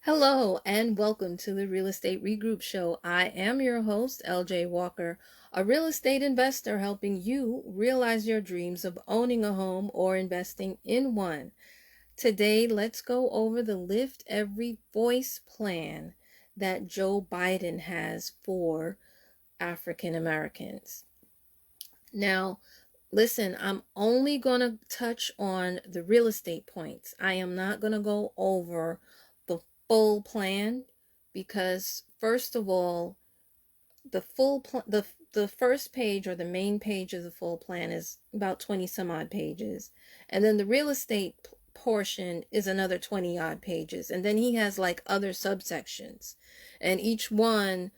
Hello and welcome to the Real Estate Regroup Show. I am your host, LJ Walker, a real estate investor helping you realize your dreams of owning a home or investing in one. Today, let's go over the Lift Every Voice plan that Joe Biden has for African Americans. Now, listen, I'm only going to touch on the real estate points. I am not going to go over the full plan because first of all, the first page or the main page of the full plan is about 20 some odd pages. And then the real estate portion is another 20 odd pages. And then he has like other subsections. And each one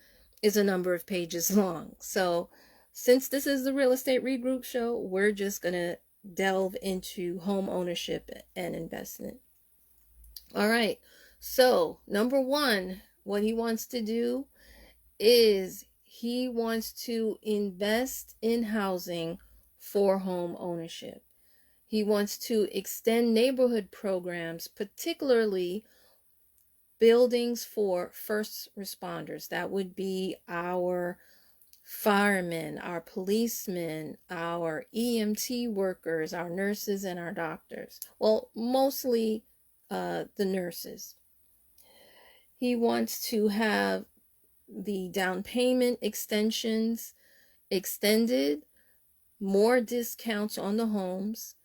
is a number of pages long. So since this is the Real Estate Regroup Show, we're just going to delve into home ownership and investment. All right. So, number one, what he wants to do is he wants to invest in housing for home ownership. He wants to extend neighborhood programs, particularly buildings for first responders. That would be our firemen, our policemen, our EMT workers, our nurses, and our doctors. Well, mostly the nurses. He wants to have the down payment extensions extended, more discounts on the homes,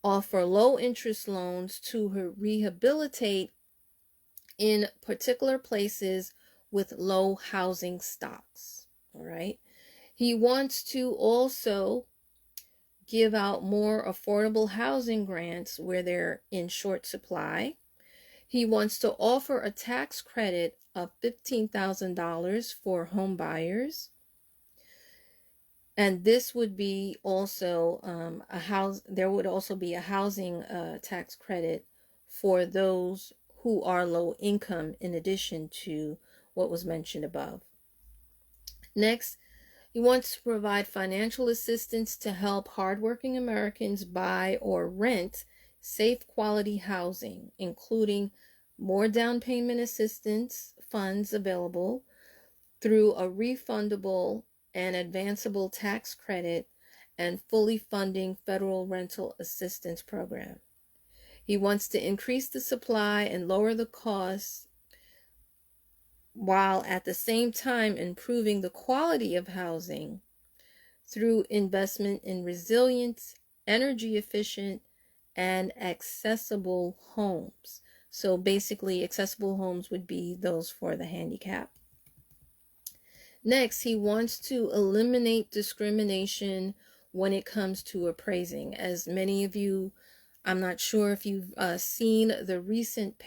offer low interest loans to rehabilitate in particular places with low housing stocks. All right. He wants to also give out more affordable housing grants where they're in short supply. He wants to offer a tax credit of $15,000 for home buyers. And this would be also there would also be a housing tax credit for those who are low income in addition to what was mentioned above. Next, he wants to provide financial assistance to help hardworking Americans buy or rent safe quality housing, including more down payment assistance funds available through a refundable and advanceable tax credit and fully funding federal rental assistance program. He wants to increase the supply and lower the costs while at the same time improving the quality of housing through investment in resilient, energy efficient, and accessible homes. So basically, accessible homes would be those for the handicapped. Next, he wants to eliminate discrimination when it comes to appraising. As many of you, I'm not sure if you've seen the recent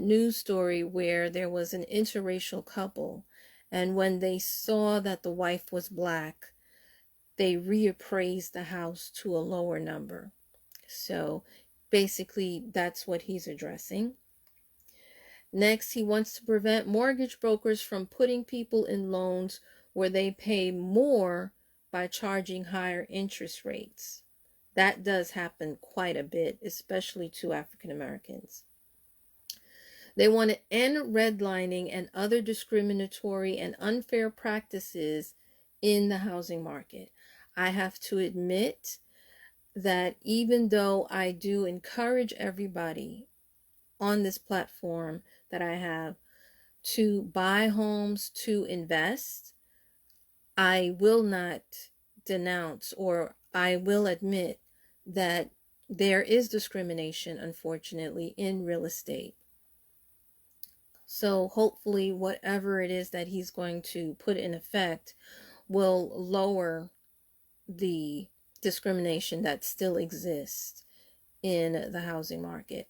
news story where there was an interracial couple, and when they saw that the wife was black, they reappraised the house to a lower number. So basically, that's what he's addressing. Next, he wants to prevent mortgage brokers from putting people in loans where they pay more by charging higher interest rates. That does happen quite a bit, especially to African Americans. They want to end redlining and other discriminatory and unfair practices in the housing market. I have to admit that even though I do encourage everybody on this platform that I have to buy homes to invest, I will not denounce, or I will admit that there is discrimination, unfortunately, in real estate. So hopefully whatever it is that he's going to put in effect will lower the discrimination that still exists in the housing market.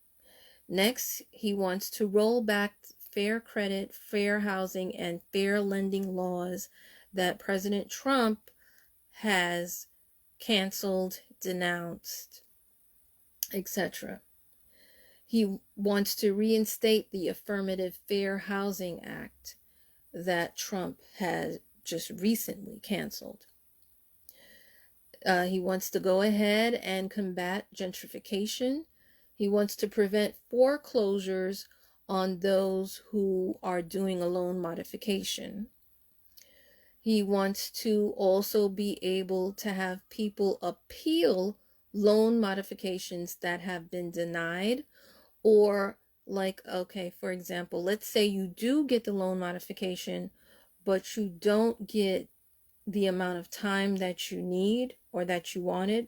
Next, he wants to roll back fair credit, fair housing, and fair lending laws that President Trump has canceled, denounced, etc. He wants to reinstate the Affirmative Fair Housing Act that Trump has just recently canceled. He wants to go ahead and combat gentrification. He wants to prevent foreclosures on those who are doing a loan modification. He wants to also be able to have people appeal loan modifications that have been denied, or like, okay, for example, let's say you do get the loan modification, but you don't get the amount of time that you need or that you wanted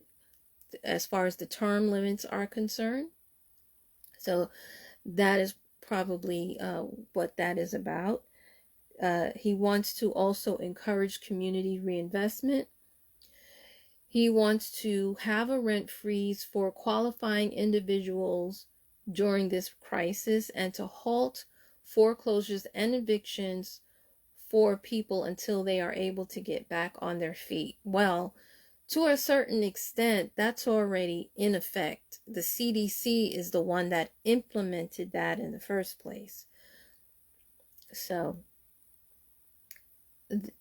as far as the term limits are concerned. So that is probably what that is about. He wants to also encourage community reinvestment. He wants to have a rent freeze for qualifying individuals during this crisis and to halt foreclosures and evictions for people until they are able to get back on their feet. Well, to a certain extent, that's already in effect. The CDC is the one that implemented that in the first place. So,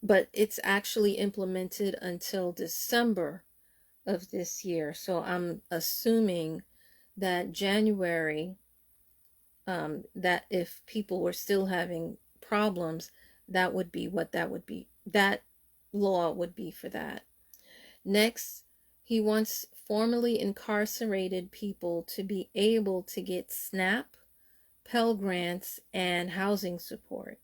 but it's actually implemented until December of this year. So I'm assuming that January, that if people were still having problems, that would be what that would be. That law would be for that. Next, he wants formerly incarcerated people to be able to get SNAP, Pell Grants, and housing support.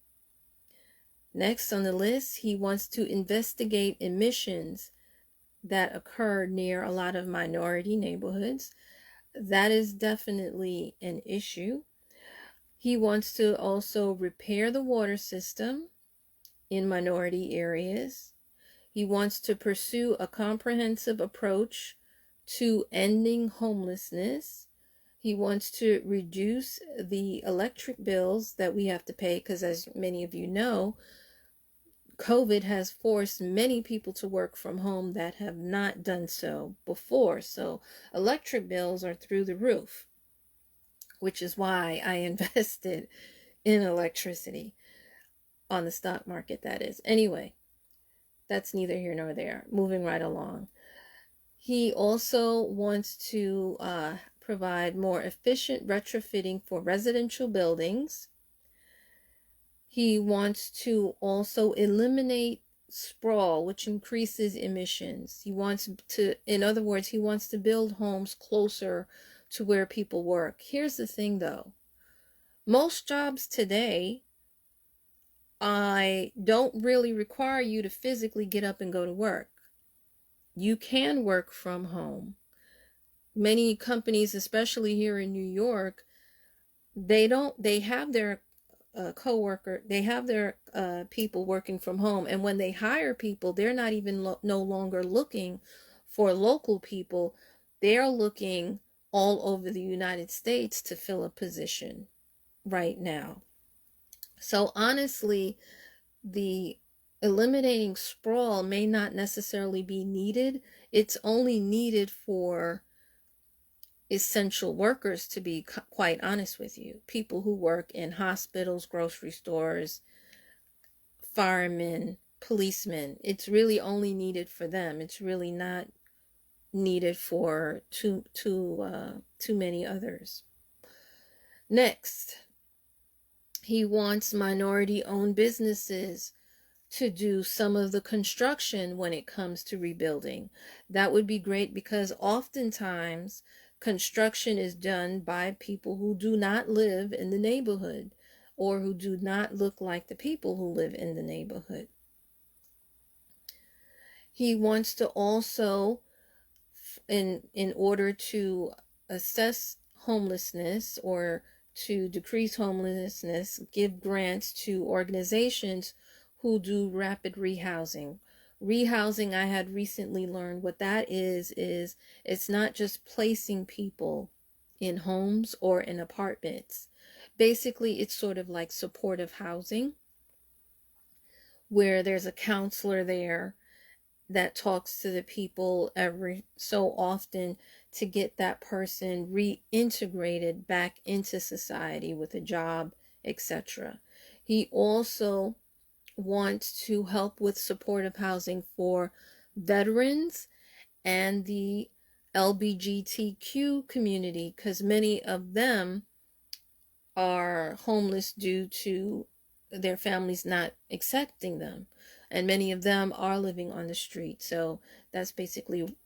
Next on the list, he wants to investigate emissions that occur near a lot of minority neighborhoods. That is definitely an issue. He wants to also repair the water system in minority areas. He wants to pursue a comprehensive approach to ending homelessness. He wants to reduce the electric bills that we have to pay because, as many of you know, COVID has forced many people to work from home that have not done so before. So electric bills are through the roof, which is why I invested in electricity on the stock market, that is. Anyway, that's neither here nor there. Moving right along. He also wants to provide more efficient retrofitting for residential buildings. He wants to also eliminate sprawl, which increases emissions. He wants to, in other words, he wants to build homes closer to where people work. Here's the thing though. Most jobs today, I don't really require you to physically get up and go to work. You can work from home. Many companies, especially here in New York, they have their they have their people working from home. And when they hire people, they're not even no longer looking for local people. They're looking all over the United States to fill a position right now. So honestly, the eliminating sprawl may not necessarily be needed. It's only needed for essential workers, to be quite honest with you. People who work in hospitals, grocery stores, firemen, policemen. It's really only needed for them. It's really not needed for too many others. Next, he wants minority-owned businesses to do some of the construction when it comes to rebuilding. That would be great because oftentimes construction is done by people who do not live in the neighborhood or who do not look like the people who live in the neighborhood. He wants to also, in order to assess homelessness or to decrease homelessness, give grants to organizations who do rapid rehousing. Rehousing, I had recently learned what that is it's not just placing people in homes or in apartments. Basically, it's sort of like supportive housing, where there's a counselor there that talks to the people every so often to get that person reintegrated back into society with a job, etc. He also wants to help with supportive housing for veterans and the LGBTQ community, because many of them are homeless due to their families not accepting them, and many of them are living on the street. So that's basically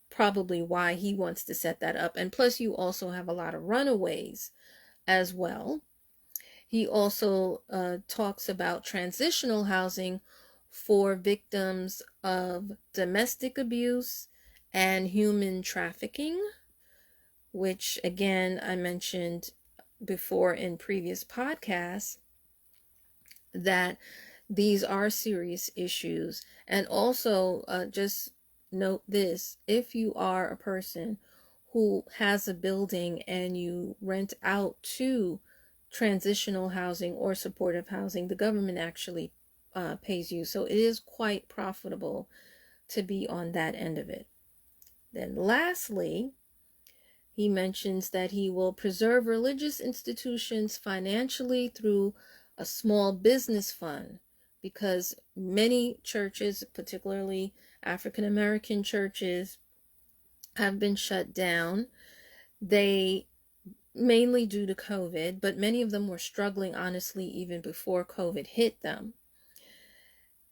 probably why he wants to set that up. And plus, you also have a lot of runaways as well. He also talks about transitional housing for victims of domestic abuse and human trafficking, which again I mentioned before in previous podcasts, that these are serious issues. And also, just note this: if you are a person who has a building and you rent out to transitional housing or supportive housing, the government actually pays you. So it is quite profitable to be on that end of it. Then lastly, he mentions that he will preserve religious institutions financially through a small business fund, because many churches, particularly African American churches, have been shut down. They mainly due to COVID, but many of them were struggling honestly even before COVID hit them.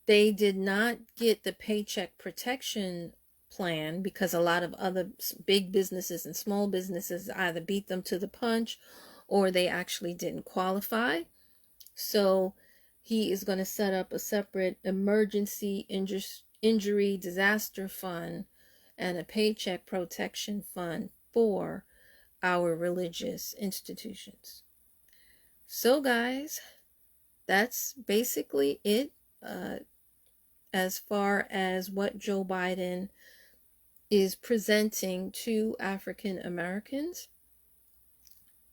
They did not get the Paycheck Protection Plan because a lot of other big businesses and small businesses either beat them to the punch or they actually didn't qualify. So he is going to set up a separate emergency injury disaster fund and a paycheck protection fund for our religious institutions. So guys, that's basically it as far as what Joe Biden is presenting to African Americans.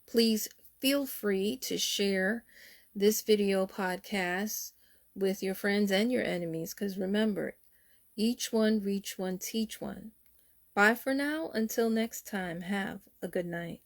Please feel free to share this video podcast with your friends and your enemies, because remember, each one reach one, teach one. Bye for now. Until next time, have a good night.